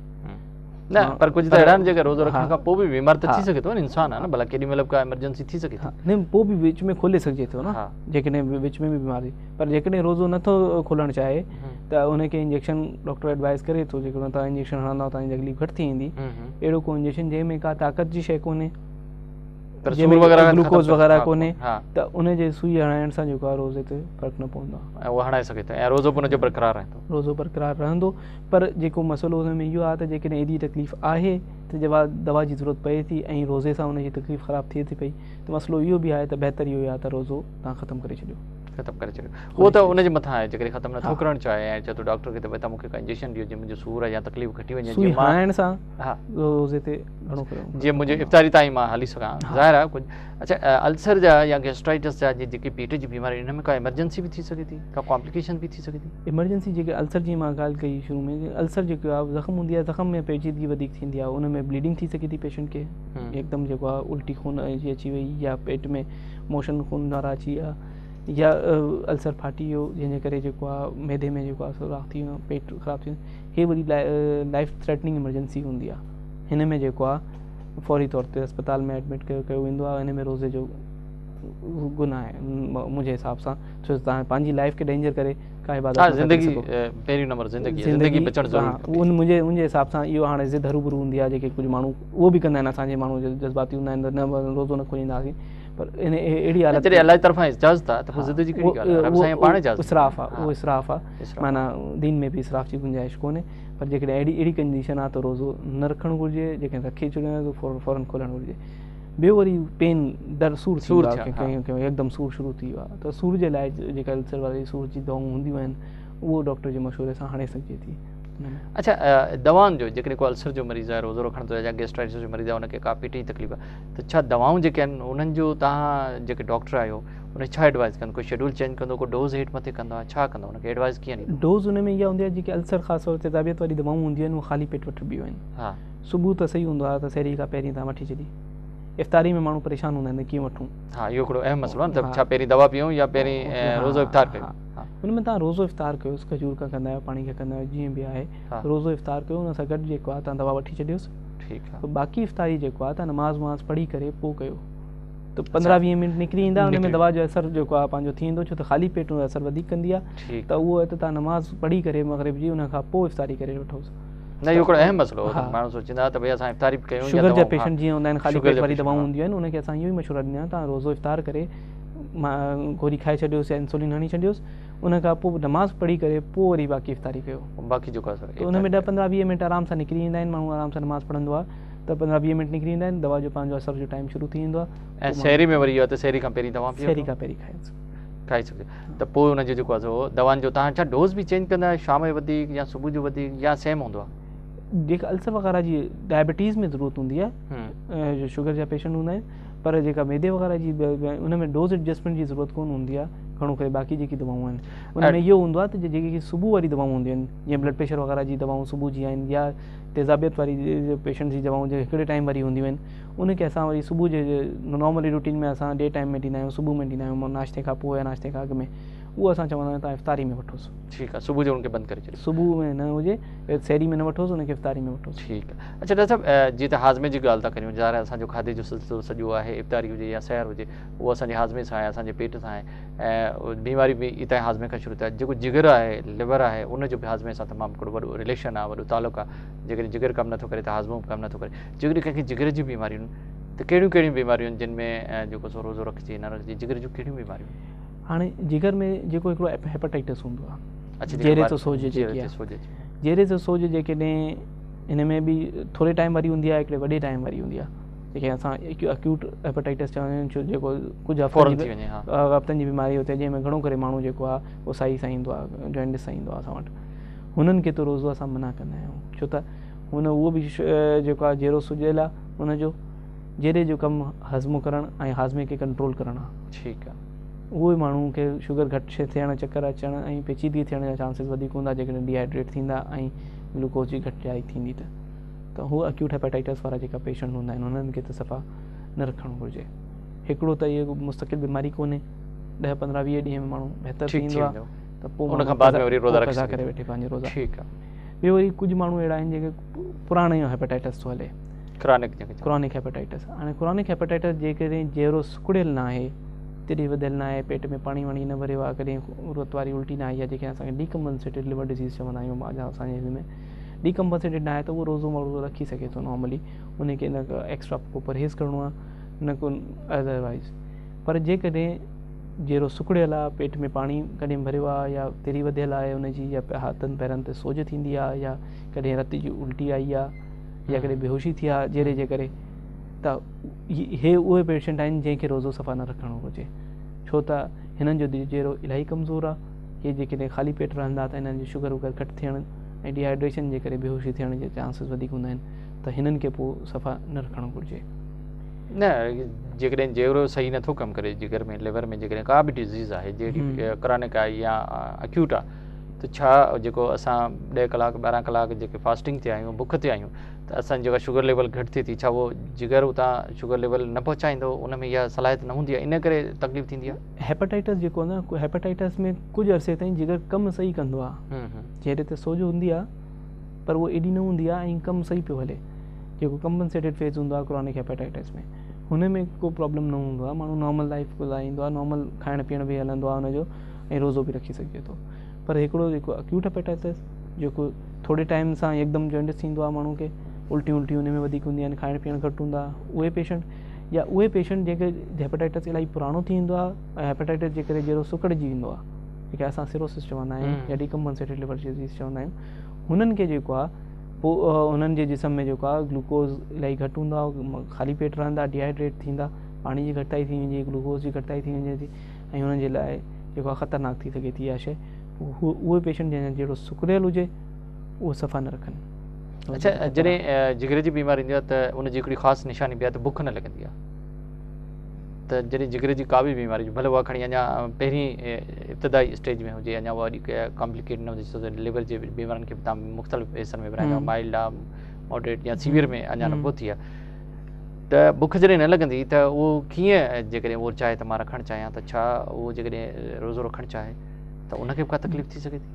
S1: न, पर कुछ त अहिड़ा आहिनि जेके रोज़ो रखण खां पोइ बि बीमार त थी सघे थो न, इंसान आहे न, भला केॾी महिल का इमरजेंसी थी सघे थी।
S2: न पोइ बि विच में खोले सघिजे थो न, जेकॾहिं विच में बि बीमारी, पर जेकॾहिं रोज़ो नथो खोलणु चाहे त उनखे इंजेक्शन डॉक्टर एडवाइस करे थो, जेकॾहिं तव्हां इंजेक्शन हणंदा तव्हांजी तकलीफ़ घटि थी वेंदी। अहिड़ो को इंजेक्शन जंहिंमें का ताक़त जी शइ कोन्हे, ग्लूकोज़ वग़ैरह कोन्हे, त उनजे सुई हणाइण सां जेको आहे रोज़े ते फ़र्क़ु न पवंदो आहे,
S1: उहो हणाए सघे थो ऐं रोज़ो बि उनजो बरक़रार रहंदो,
S2: रोज़ो बरक़रार रहंदो। पर जेको मसइलो हुन में इहो आहे त जेकॾहिं एॾी तकलीफ़ आहे त दवा जी ज़रूरत पए थी ऐं रोज़े सां उनजी तकलीफ़ ख़राबु थिए थी पई, त मसइलो इहो बि आहे त बहितर इहो आहे त रोज़ो तव्हां ख़तमु करे छॾियो,
S1: ख़तमु करे छॾियो। उहो त उनजे मथां आहे, जेकॾहिं ख़तमु नथो करणु चाहे ऐं चए थो डॉक्टर खे त भई तव्हां मूंखे का इंजेक्शन ॾियो जीअं मुंहिंजो सूरु आहे या तकलीफ़ घटी वञे,
S2: सुई हणाइण सां रोज़े ते घणो कयो,
S1: जीअं मुंहिंजो इफ़्तारी ताईं मां हली सघां, ज़ाहिर आहे कुझु। अच्छा, अल्सर जा या गैस्ट्राइटिस जा जेके पेट जी बीमारी, हिन में का इमरजेंसी बि थी सघे थी, का कॉम्प्लिकेशन बि थी सघे थी?
S2: इमरजेंसी जेके अल्सर जी मां ॻाल्हि कई शुरू में, अल्सर जेको आहे ज़ख़्म हूंदी आहे, ज़ख़्म में पेचीदगी वधीक थींदी आहे, उन में ब्लीडिंग थी सघे थी पेशेंट खे, हिकदमि जेको आहे उल्टी खून जी अची वई या पेट में मोशन खून वारा अची विया या अल्सर फाटी वियो जंहिंजे करे जेको आहे मैदे में जेको आहे सुराख़ थी वियो, पेट ख़राबु थी वियो, हे वरी लाइफ थ्रेटनिंग इमरजेंसी हूंदी आहे। हिन में जेको आहे फौरी तौर ते अस्पताल में एडमिट कयो वेंदो आहे। हिन में रोज़े जो गुनाह आहे मुंहिंजे हिसाब सां, छो तव्हां पंहिंजी लाइफ खे डेंजर करे का इबादत
S1: ज़िंदगी पहिरियों नंबर ज़िंदगी बचण ज़रूरी।
S2: मुंहिंजे हिसाब सां इहो हाणे ज़िद हरूभरू हूंदी आहे, जेके कुझु माण्हू उहो बि कंदा आहिनि, असांजे माण्हू जज़्बाती हूंदा आहिनि त न रोज़ो न खोलींदासीं, पर इन अहिड़ी हालत
S1: जॾहिं अलाह जी तरफ़ां इजाज़त आहे त पोइ ज़िद जी कहिड़ी ॻाल्हि आहे, असांजे पाण इजाज़त
S2: इसराफ़ आहे, उहो इसराफ़ आहे, माना दीन में बि इसराफ़ जी गुंजाइश कोन्हे। पर जेकॾहिं अहिड़ी कंडीशन आहे त रोज़ो न रखणु घुरिजे, जेके रखे छॾियो आहे त फ़ौरन खोलणु घुरिजे। ॿियो वरी पेन दर सूरु थी वियो आहे, कंहिं हिकदमि सूरु शुरू थी वियो आहे, त सूर जे लाइ जेका अल्सर वारी सूर जी दवाऊं हूंदियूं आहिनि उहो डॉक्टर जे मशवरे सां हणे सघिजे थी।
S1: अच्छा, दवाउनि जो जेकॾहिं को अल्सर जो मरीज़ आहे, रोज़ो रखण थो या गैस्ट्राइटिस जो मरीज़ आहे, उनखे का पेट जी तकलीफ़ आहे, त छा दवाऊं जेके आहिनि उन्हनि जो तव्हां जेके डॉक्टर आहियो उन छा एडवाइस कनि? कोई शेड्यूल चेंज कंदो, को डोज़ हेठि मथे कंदो आहे, छा कंदो, उनखे एडवाइस कीअं ॾींदो?
S2: डोज़ उन में इहा हूंदी आहे जेके अल्सर ख़ासि तौर ते तबियत वारी दवाऊं हूंदियूं आहिनि, उहे ख़ाली पेट वठिबियूं आहिनि।
S1: हा,
S2: सुबुह त सही हूंदो आहे त सहरी खां पहिरीं तव्हां वठी छॾी, इफ़्तारी में माण्हू परेशान हूंदा आहिनि कीअं वठूं।
S1: हा, इहो हिकिड़ो अहम मसइलो आहे, त छा पहिरीं दवा पियूं या पहिरीं रोज़ो इफ़्तार कयूं?
S2: हुन में तव्हां रोज़ो इफ़्तार कयो, खजूर खां कंदा आहियो, पाणी खां कंदा आहियो, जीअं बि आहे रोज़ो इफ़्तार कयो, हुन सां गॾु जेको आहे तव्हां दवा वठी छॾियोसि।
S1: ठीकु आहे।
S2: बाक़ी इफ़्तारी जेको आहे तव्हां नमाज़ वमाज़ पढ़ी करे पोइ कयो, त 15-20 मिंट निकिरी ईंदा, हुन में दवा जो असरु जेको आहे पंहिंजो थी वेंदो, छो त ख़ाली पेट जो असरु वधीक कंदी आहे, त उहो त तव्हां नमाज़ पढ़ी करे मग़रिब जी, उन खां पोइ इफ़्तारी करे वठोसि।
S1: न, इहो हिकिड़ो अहम मसइलो हो, माण्हू सोचींदा त भई असां इफ़्तारी बि कयूं।
S2: शुगर जा पेशेंट जीअं हूंदा आहिनि, ख़ाली पेट वारी दवाऊं हूंदियूं आहिनि, उनखे असां इहो ई मशवरा ॾींदा आहियूं, तव्हां रोज़ो इफ़्तार करे गोरी खाए छॾियोसि या इंसुलिन हणी छॾियोसि, उन खां पोइ नमाज़ पढ़ी करे पोइ वरी बाक़ी इफ़्तारी कयो।
S1: बाक़ी जेको आहे
S2: त उन में 10-15-20 मिंट आराम सां निकिरी ईंदा आहिनि, माण्हू आराम सां नमाज़ पढ़ंदो आहे त 15-20 मिंट निकिरी ईंदा आहिनि, दवा जो पंहिंजो असर जो टाइम शुरू थी वेंदो आहे।
S1: ऐं सहरी में वरी इहो त सहरी खां पहिरीं दवा
S2: सहरी खां पहिरीं
S1: खाई सघे, त पोइ हुनजो जेको आहे सो दवाउनि जो तव्हां छा डोज़ बि चेंज कंदा आहियो, शाम जो वधीक या सुबुह जो वधीक या सेम हूंदो आहे?
S2: जेका अल्सर वग़ैरह जी डायबिटीज़ में ज़रूरत हूंदी आहे, जो शुगर जा पेशेंट हूंदा आहिनि, पर जेका मैदे वग़ैरह जी उन में डोज़ एडजस्टमेंट जी ज़रूरत कोन हूंदी आहे, घणो करे बाक़ी जेकी दवाऊं आहिनि उन में इहो हूंदो आहे त जेकी सुबुह वारी दवाऊं हूंदियूं आहिनि, जीअं ब्लड प्रेशर वग़ैरह जी दवाऊं सुबुह जी आहिनि, या तेज़ाबियत वारी पेशेंट जी दवाऊं जेके हिकिड़े टाइम वारी हूंदियूं आहिनि, उनखे असां वरी सुबुह जे नॉर्मली रूटीन में असां डे टाइम में ॾींदा आहियूं, सुबुह में ॾींदा आहियूं, नाश्ते खां पोइ या नाश्ते खां अॻु में, उहो असां चवंदा आहियूं तव्हां इफ़्तारी में वठोसि।
S1: ठीकु आहे, सुबुह जो उनखे बंदि करे छॾियो,
S2: सुबुह में न हुजे, सहरी में न वठोसि, उनखे इफ़्तारी में वठोसि।
S1: ठीकु आहे। अच्छा डॉक्टर साहिबु, जीअं त हाज़मे जी ॻाल्हि था करियूं, ज़ाहिर असांजो खाधे जो सिलसिलो सॼो आहे, इफ़्तारी हुजे या सैर हुजे, उहो असांजे हाज़मे सां आहे, असांजे पेट सां आहे, ऐं बीमारी बि इतां हाज़मे खां शुरू थिए। जेको जिगर आहे, लिवर आहे, उनजो बि हाज़मे सां तमामु हिकिड़ो वॾो रिलेशन आहे, वॾो तालुक़ु आहे। जेकॾहिं जिगर कमु नथो करे त हाज़मो बि कमु नथो करे। जेकॾहिं कंहिंखे जिगर जी बीमारियूं आहिनि त कहिड़ियूं कहिड़ियूं बीमारियूं आहिनि जिन में जेको सो रोज़ो रखिजे न रखिजे? जिगर जूं कहिड़ियूं बीमारियूं?
S2: हाणे जिगर में जेको हिकिड़ो हेपेटाइटिस हूंदो आहे, जेरे सोज जेकी आहे, जेरे सोज जेकॾहिं हिन में बि थोरे टाइम वारी हूंदी आहे, हिकिड़े वॾे टाइम वारी हूंदी आहे, जेके असां अक्यूट हेपेटाइटिस चवंदा आहियूं, छो जेको कुझु हफ़्तनि जी बीमारी हुते, जंहिंमें घणो करे माण्हू जेको आहे उहो साई सां ईंदो आहे, जॉइंडिस सां ईंदो आहे असां वटि, हुननि खे त रोज़ो असां मना कंदा आहियूं, छो त हुन उहो बि जेको आहे जेरो सुजियल आहे हुनजो, जहिड़े जो कमु हज़मो करणु ऐं हाज़मे खे कंट्रोल करणु आहे।
S1: ठीकु आहे।
S2: उहे माण्हू खे शुगर घटि थियणु, चकर अचणु ऐं पेचीदगी थियण जा चांसिस वधीक हूंदा जेकॾहिं डिहाइड्रेट थींदा ऐं ग्लूकोज जी घटिजाई थींदी त हू अक्यूट हेपेटाइटिस वारा जेका पेशेंट हूंदा आहिनि उन्हनि खे त सफ़ा न रखणु घुरिजे। हिकिड़ो त इहो मुस्तक़िल बीमारी कोन्हे, 10-15-20 ॾींहं में माण्हू बहितर थींदो आहे त पोइ
S1: उन खां बाद में वरी रोज़ा
S2: कज़ा करे वेठे पंहिंजे रोज़ा।
S1: ठीकु आहे।
S2: ॿियो वरी कुझु माण्हू अहिड़ा आहिनि जेके पुराणे हेपेटाइटिस थो हले, क्रॉनिक हेपेटाइटिस। हाणे क्रॉनिक हेपेटाइटिस जेकॾहिं जहिड़ो सुकड़ियल न आहे, तिरी वधियल न आहे, पेट में पाणी वाणी न भरियो आहे, कॾहिं रोत वारी उल्टी न आई आहे जंहिंखे असांखे डीकम्पनसेटेड लिवर डिज़ीज़ चवंदा आहियूं असांजे हिन में, डीकम्पनसेटेड न आहे त उहो रोज़ो माण्हू रखी सघे थो नॉर्मली, उनखे न एक्स्ट्रा को परहेज़ करिणो आहे न को अदरवाइज़। पर जेकॾहिं जहिड़ो सुकड़ियल आहे, पेट में पाणी कॾहिं भरियो आहे या तिरी वधियल आहे उनजी, या हथनि पेरनि ते सोज थींदी आहे, या कॾहिं रत जी उल्टी आई आहे, या कॾहिं बेहोशी थी आहे जहिड़े जे करे, त इहे उहे पेशेंट आहिनि जंहिंखे रोज़ो सफ़ा न रखणो घुरिजे। छो त हिननि जो जहिड़ो इलाही कमज़ोर आहे, इहे जेकॾहिं ख़ाली पेट रहंदा त हिननि जी शुगर वुगर घटि थियणु ऐं डिहाइड्रेशन जे करे बेहोशी थियण जे चांसिस वधीक हूंदा आहिनि, त हिननि खे पोइ सफ़ा न रखणु घुरिजे।
S1: न जेकॾहिं जहिड़ो सही नथो कमु करे जिगर में, लिवर में जेकॾहिं का बि डिज़ीज़ आहे जहिड़ी क्रॉनिक आहे या अक्यूट आहे, त छा जेको असां 10 कलाक 12 कलाक जेके फास्टिंग ते आहियूं, बुख ते आहियूं, त असांजी जेका शुगर लेवल घटि थिए थी, छा उहो जिगर उतां शुगर लेवल न पहुचाईंदो, उन में इहा सलाहियत न हूंदी आहे, इन करे तकलीफ़ थींदी आहे?
S2: हेपेटाइटिस जेको आहे न, हेपेटाइटिस में कुझु अरसे ताईं जिगर कमु सही कंदो आहे, चहिरे ते सोज हूंदी आहे पर उहो एॾी न हूंदी आहे ऐं कमु सही पियो हले। जेको कंपनसेटेड फेज़ हूंदो आहे क्रॉनिक हेपेटाइटिस में, हुन में को प्रॉब्लम न हूंदो आहे, माण्हू नॉर्मल लाइफ गुज़ारींदो आहे, नॉर्मल खाइण पीअण बि हलंदो आहे हुनजो ऐं रोज़ो बि रखी सघिजे थो। पर हिकिड़ो जेको अक्यूट हेपेटाइटिस जेको थोरे टाइम सां एकदम जॉइंटिस थींदो आहे माण्हू खे, उल्टियूं हुन में वधीक हूंदियूं आहिनि, खाइण पीअण घटि हूंदा, उहे पेशेंट, या उहे पेशेंट जेके हेपेटाइटिस इलाही पुराणो थी वेंदो आहे ऐं हेपेटाइटिस जे करे जहिड़ो सुकड़जी वेंदो आहे, जेके असां सिरोसिस चवंदा आहियूं या डीकम्पनसेटेड लिवर डिज़ीज़ चवंदा आहियूं, हुननि खे जेको आहे पोइ हुननि जे जिस्म में जेको आहे ग्लूकोज़ इलाही घटि हूंदो आहे, ख़ाली पेट रहंदा, डिहाइड्रेट थींदा, पाणी जी घटिताई थी वञे, ग्लूकोज़ जी घटिताई थी वञे थी, ऐं हुननि जे लाइ जेको आहे ख़तरनाक थी सघे थी इहा शइ। उहे पेशेंट जंहिंजो जहिड़ो सुकड़ियल हुजे उहो सफ़ा न रखनि।
S1: अच्छा, जॾहिं जिगर जी बीमारी ईंदी आहे त उनजी हिकिड़ी ख़ासि निशानी बि आहे त बुख न लॻंदी आहे, त जॾहिं जिगर जी का बि बीमारी भले उहा खणी अञा पहिरीं इब्तिदाई स्टेज में हुजे, अञा उहा वॾी कॉम्प्लिकेट न हुजे, छो त लिवर जे बीमारियुनि खे बि तव्हां मुख़्तलिफ़ हिसनि में विराईंदा, माइल्ड आहे, मॉडरेट या सीवियर में अञा न पहुती आहे, त बुख जॾहिं न लॻंदी त उहो कीअं, जेकॾहिं उहो चाहे त मां रखणु चाहियां त छा उहो जेकॾहिं रोज़ो रखणु चाहे त उनखे बि का तकलीफ़ थी सघे थी?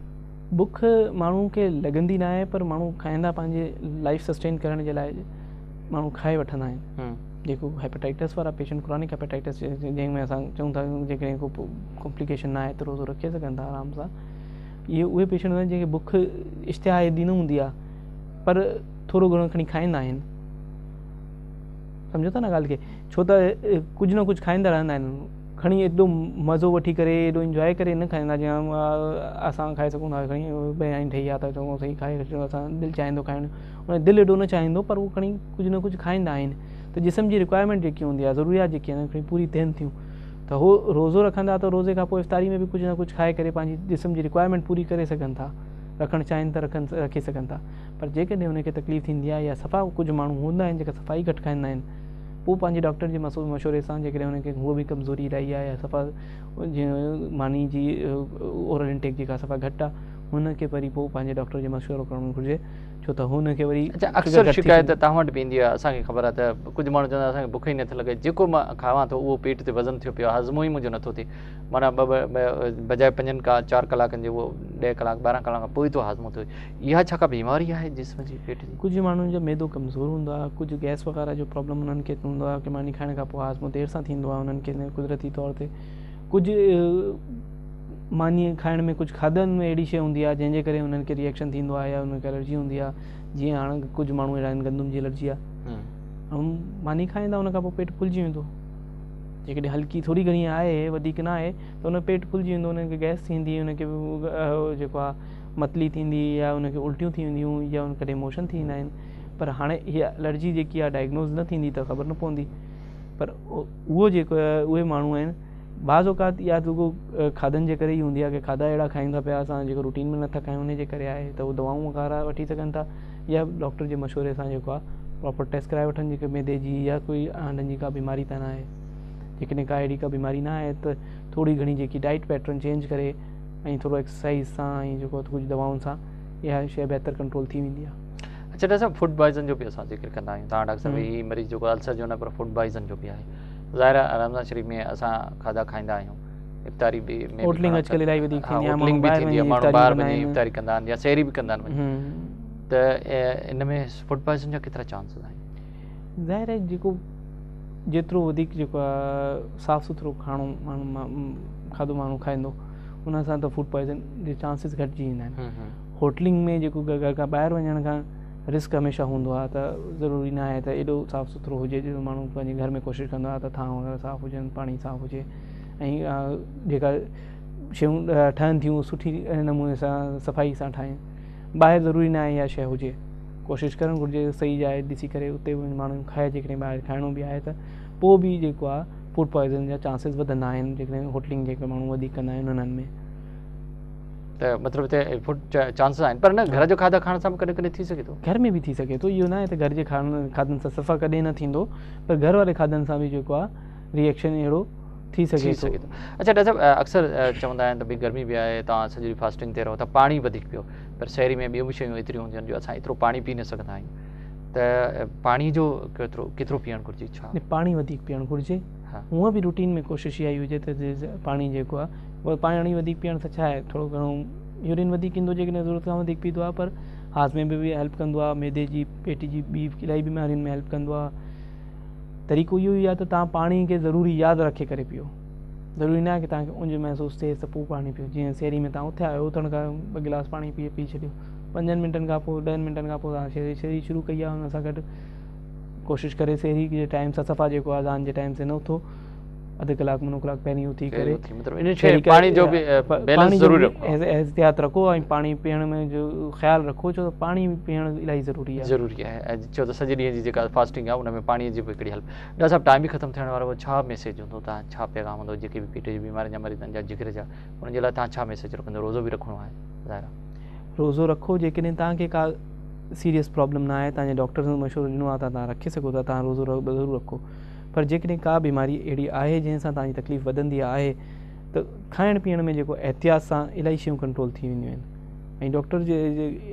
S2: बुख माण्हू खे लॻंदी न आहे, पर माण्हू खाईंदा पंहिंजे लाइफ सस्टेन करण जे लाइ माण्हू खाए वठंदा आहिनि। जेको हेपेटाइटिस वारा पेशेंट, क्रॉनिक हेपेटाइटिस जंहिंमें असां चऊं था जेकॾहिं को कॉम्प्लिकेशन न आहे त रोज़ो रखे सघनि था आराम सां, इहे उहे पेशेंट आहिनि जंहिंखे बुख इश्तिहा एॾी न हूंदी आहे पर थोरो घणो खणी खाईंदा आहिनि, सम्झो था न ॻाल्हि खे, छो त कुझु न कुझु खाईंदा रहंदा आहिनि, खणी एॾो मज़ो वठी करे एॾो इंजॉय करे न खाईंदा, जीअं असां खाए सघूं था, खणी बिरयानी ठही आहे त चऊं सही खाए अचूं, असां दिलि चाहींदो खाइण, उन दिलि एॾो न चाहींदो पर उहो खणी कुझु न कुझु खाईंदा आहिनि, त जिस्म जी रिक्वायरमेंट जेकी हूंदी आहे, ज़रूरियात जेकी आहे खणी पूरी थियनि थियूं, त उहो रोज़ो रखंदा त रोज़े खां पोइ इफ़्तारी में बि कुझु न कुझु खाए करे पंहिंजी जिस्म जी रिक्वायरमेंट पूरी करे सघनि था, रखणु चाहिनि त रखी सघनि था। पर जेकॾहिं उनखे तकलीफ़ थींदी आहे या सफ़ा कुझु माण्हू हूंदा आहिनि जेका सफ़ाई घटि खाईंदा आहिनि, पोइ पंहिंजे डॉक्टर जे मशवरे सां जेकॾहिं हुनखे उहो बि कमज़ोरी रही आहे या सफ़ा जीअं मानी जी ओरल इंटेक जेका सफ़ा घटि आहे, हुनखे वरी पोइ पंहिंजे डॉक्टर जो मशवरो करणु घुरिजे, छो त हुनखे वरी
S1: अक्सर शिकायत तव्हां वटि बि ईंदी आहे, असांखे ख़बर आहे त कुझु माण्हू चवंदा असांखे बुख ई नथी लॻे, जेको मां खावां थो उहो पेट ते वज़न थियो पियो आहे, हज़मो ई मुंहिंजो नथो थिए, माना बजाए 5-4 कलाकनि जे उहो 10 कलाक 12 कलाक पोइ थो हाज़मो थिए, इहा छा का बीमारी आहे जिस्म जी, पेट जी?
S2: कुझु माण्हुनि जो मैदो कमज़ोर हूंदो आहे, कुझु गैस वग़ैरह जो प्रॉब्लम उन्हनि खे हूंदो आहे कि मानी खाइण खां पोइ हाज़मो देरि सां थींदो आहे उन्हनि खे कुदरती तौर ते, कुझु मानी खाइण में कुझु खाधनि में अहिड़ी शइ हूंदी आहे जंहिंजे करे उन्हनि खे रिएक्शन थींदो आहे या उनखे एलर्जी हूंदी आहे, जीअं हाणे कुझु माण्हू अहिड़ा आहिनि गंदम जी एलर्जी आहे, ऐं मानी खाईंदा उन खां पोइ पेट फुलिजी वेंदो, जेकॾहिं हल्की थोरी घणी आहे वधीक न आहे त उन पेट फुलिजी वेंदो, उनखे गैस थींदी, उनखे जेको आहे मतली थींदी या उनखे उल्टियूं थी वेंदियूं या उन कॾहिं मोशन थी वेंदा आहिनि, पर हाणे इहा एलर्जी जेकी आहे डायग्नोज़ न थींदी त ख़बर न पवंदी, पर उहो जेको आहे उहे माण्हू आहिनि बाज़ औक़ात या रुॻो खाधनि जे करे ई हूंदी आहे कि खाधा अहिड़ा खाईंदा पिया असां जेको रूटीन में नथा खायूं उन जे करे आहे, त उहे दवाऊं वग़ैरह वठी सघनि था या डॉक्टर जे मशवरे सां जेको आहे प्रॉपर टेस्ट कराए वठनि जेके मैदे जी या कोई आंडनि जी का बीमारी त न आहे। जेकॾहिं का अहिड़ी का बीमारी न आहे त थोरी घणी जेकी डाइट पैटर्न चेंज करे ऐं थोरो एक्सरसाइज सां ऐं जेको कुझु दवाउनि सां इहा शइ बहितर कंट्रोल थी वेंदी आहे।
S1: अच्छा डॉक्टर साहब फूड पॉइज़न जो भी असां ज़िक्र कंदा आहियूं, तव्हां डॉक्टर साहब ही मरीज़ जेको अल्सर जो न पर फूड पॉइज़न जो बि आहे। ज़ाहिर आहे रमज़ान शरीफ़ में असां खाधा खाईंदा आहियूं, इफ़्तारी बि में
S2: होटलिंग अॼुकल्ह इलाही वधीक थींदी आहे,
S1: होटलिंग बि थींदी आहे, माण्हू ॿाहिरि वञी इफ़्तारी कंदा आहिनि या सहरी बि कंदा आहिनि वञी, त इन में फूड पॉइज़न जा केतिरा चांसिस आहिनि?
S2: ज़ाहिर आहे जेको जेतिरो वधीक जेको आहे साफ़ु सुथिरो खाणो माण्हू खाधो माण्हू खाईंदो उन सां त फूड पॉइज़न जे चांसिस घटिजी वेंदा आहिनि। होटलिंग में जेको घर खां ॿाहिरि वञण खां रिस्क हमेशह हूंदो आहे, त ज़रूरी न आहे त एॾो साफ़ु सुथिरो हुजे जो माण्हू पंहिंजे घर में कोशिशि कंदो आहे त थां वग़ैरह साफ़ु हुजनि, पाणी साफ़ु हुजे ऐं जेका शयूं ठहनि थियूं सुठी नमूने सां सफ़ाई सां ठाहिनि। ॿाहिरि ज़रूरी न आहे इहा शइ हुजे, कोशिशि करणु घुरिजे सही जाइ ॾिसी करे उते माण्हू खाए, जेकॾहिं ॿाहिरि खाइणो बि आहे त पोइ बि जेको आहे फूड पॉइज़न जा चांसिस वधंदा आहिनि जेकॾहिं होटलिंग जेके माण्हू वधीक कंदा आहिनि उन्हनि में।
S1: त मतिलबु हिते फूड चांसिस आहिनि, पर न घर जो खाधा खाइण सां बि कॾहिं कॾहिं थी सघे थो?
S2: घर में बि थी सघे थो, इहो न आहे त घर जे खाधनि सां सफ़ा कॾहिं न थींदो, पर घर वारे खाधनि सां बि जेको आहे रिएक्शन अहिड़ो थी सघे थो।
S1: अच्छा डॉक्टर साहब अक्सर चवंदा आहिनि त भई गर्मी बि आहे, तव्हां सॼी ॾींहुं फास्टिंग ते रहो त पाणी वधीक पियो, पर शहरी में ॿियूं बि शयूं एतिरियूं हूंदियूं आहिनि जो असां एतिरो पाणी पी न सघंदा आहियूं, त पाणी जो केतिरो पीअणु घुरिजे? छा
S2: पाणी वधीक पीअणु घुरिजे? हूअं बि रूटीन में कोशिशि इहा ई हुजे त पाणी जेको आहे उहो पाणी वधीक पीअण सां छा आहे थोरो घणो यूरिन वधीक ईंदो जेकॾहिं ज़रूरत खां वधीक पीतो आहे, पर हाज़मे में बि हेल्प कंदो आहे, मैदे जी पेट जी ॿी इलाही बीमारियुनि में हेल्प कंदो आहे। तरीक़ो इहो ई आहे त तव्हां पाणी खे ज़रूरी यादि रखे करे पीओ, ज़रूरी न आहे की तव्हांखे उंज महसूसु थिए त पोइ पाणी पीओ। जीअं सहरी में तव्हां उथिया आहियो, उथण खां 2 गिलास पाणी पी छॾियो, 5 मिंटनि खां पोइ 10 मिंटनि खां पोइ तव्हां शहरी शुरू कई आहे, हुन सां गॾु कोशिशि करे सहरी जे टाइम सां सफ़ा जेको आहे अज़ान जे टाइम सां न उथो, अधु कलाकु मुनो कलाकु पहिरीं उथी करे एहतियात रखो ऐं पाणी पीअण में जो ख़्यालु रखो, छो त पाणी पीअणु इलाही ज़रूरी आहे।
S1: ऐं छो त सॼे ॾींहं जी जेका फास्टिंग आहे उन में पाणीअ जी बि हिकिड़ी हेल्प। डॉक्टर साहब टाइम बि ख़तमु थियण वारो, छा मैसेज हूंदो, तव्हां छा पैगाम हूंदो जेके बि पेट जी बीमारियुनि जा मरीज़ आहिनि या जिगर जा, उन्हनि जे लाइ तव्हां छा मैसेज रखंदो? रोज़ो बि रखिणो आहे? ज़ाहिर आहे
S2: रोज़ो रखो, जेकॾहिं तव्हांखे का सीरियस प्रॉब्लम न आहे, तव्हांजे डॉक्टर सां मशवरो ॾिनो आहे त तव्हां रखे सघो था, तव्हां रोज़ो ज़रूरु रखो। पर जेकॾहिं का बीमारी अहिड़ी आहे जंहिंसां तव्हांजी तकलीफ़ वधंदी आहे त खाइण पीअण में जेको एहतियात सां इलाही शयूं कंट्रोल थी वेंदियूं आहिनि। ऐं डॉक्टर जे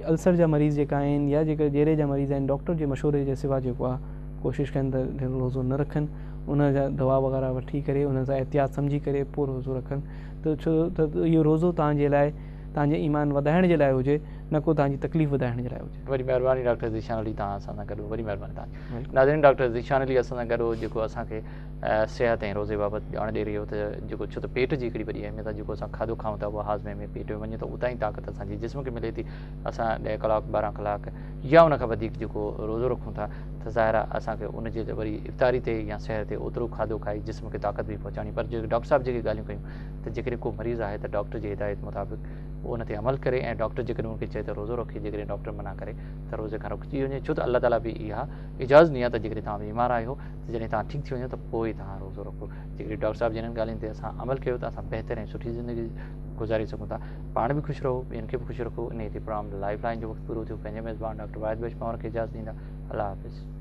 S2: अल्सर जा मरीज़ जेका आहिनि या जेके जेरे जा मरीज़ आहिनि, डॉक्टर जे मशवरे जे सिवा जेको आहे कोशिशि कनि त रोज़ो न रखनि, उन जा दवा वग़ैरह वठी करे उन सां एहतियात सम्झी करे पोइ रोज़ो रखनि, त छो त इहो रोज़ो तव्हांजे लाइ तव्हांजे ईमान वधाइण जे लाइ हुजे, न को तव्हांजी तकलीफ़ वधाइण जे लाइ हुजे।
S1: वरी महिरबानी डॉक्टर ज़ीशान अली तव्हां असां सां गॾु, वरी महिरबानी तव्हांजी। नाज़रीन डॉक्टर ज़ीशान अली असां सां गॾु जेको असांखे सिहत ऐं रोज़े बाबति ॼाण ॾेई रहियो त जेको छो त पेट जी हिकिड़ी वॾी अहमियत आहे, जेको असां खाधो खाऊं था उहा हाज़मे में पेट में वञे त उतां ई ताक़त असांजी जिस्म खे मिले थी। असां 10 कलाक 12 कलाक या उन खां वधीक जेको रोज़ो रखूं था त ज़ाहिर आहे असांखे उनजे वरी इफ़्तारी ते या सहर ते ओतिरो खाधो खाई जिस्म खे ताक़त बि पहुचाइणी। पर जेके डॉक्टर साहब जेके ॻाल्हियूं कयूं त जेकॾहिं को मरीज़ आहे त डॉक्टर जी हिदायत मुताबिक़ उहो उन ते अमल करे, ऐं डॉक्टर जेकॾहिं उनखे चए त रोज़ो रखे, जेकॾहिं डॉक्टर मना करे त रोज़े खां रुकिजी वञे, छो त अल्लाह ताला बि इहा इजाज़त ॾिनी आहे त जेकॾहिं तव्हां बीमार आहियो त जॾहिं तव्हां ठीकु थी वञो त पोइ तव्हां रोज़ो रखो। जेकॾहिं डॉक्टर साहब जिन्हनि ॻाल्हियुनि ते असां अमल कयो त असां बहितर ऐं सुठी ज़िंदगी गुज़ारे सघूं था। पाण बि ख़ुशि रहो, ॿियनि खे बि ख़ुशि रखो। इन ते प्रोग्राम लाइफ लाइन जो वक़्तु पूरो थियो। पंहिंजे मेज़बान डॉक्टर वाहिद बख्श पावर खे इजाज़त ॾींदा। अल्लाह हाफ़िज़।